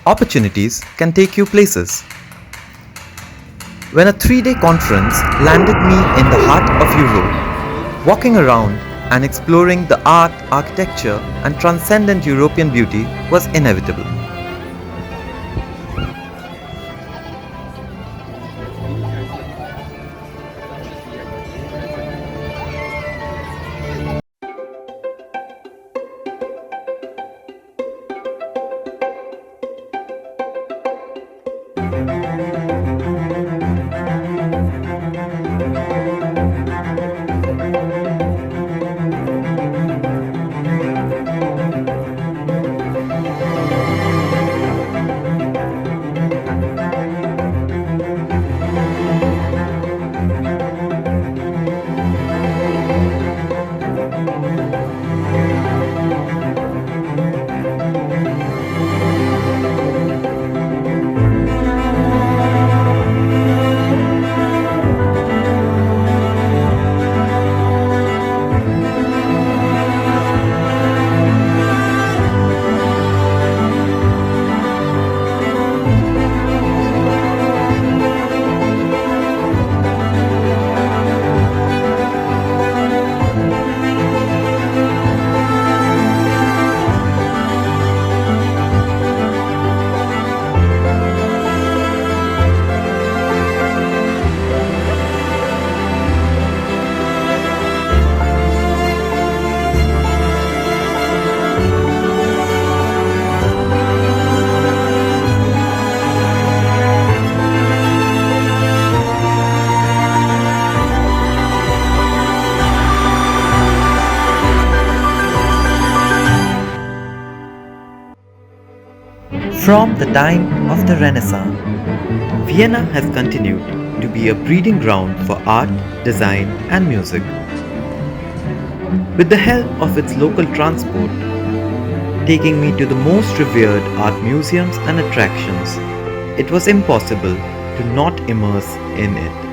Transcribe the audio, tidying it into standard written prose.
Opportunities can take you places. When a 3-day conference landed me in the heart of Europe, walking around and exploring the art, architecture, and transcendent European beauty was inevitable. From the time of the Renaissance, Vienna has continued to be a breeding ground for art, design, and music. With the help of its local transport, taking me to the most revered art museums and attractions, it was impossible to not immerse in it.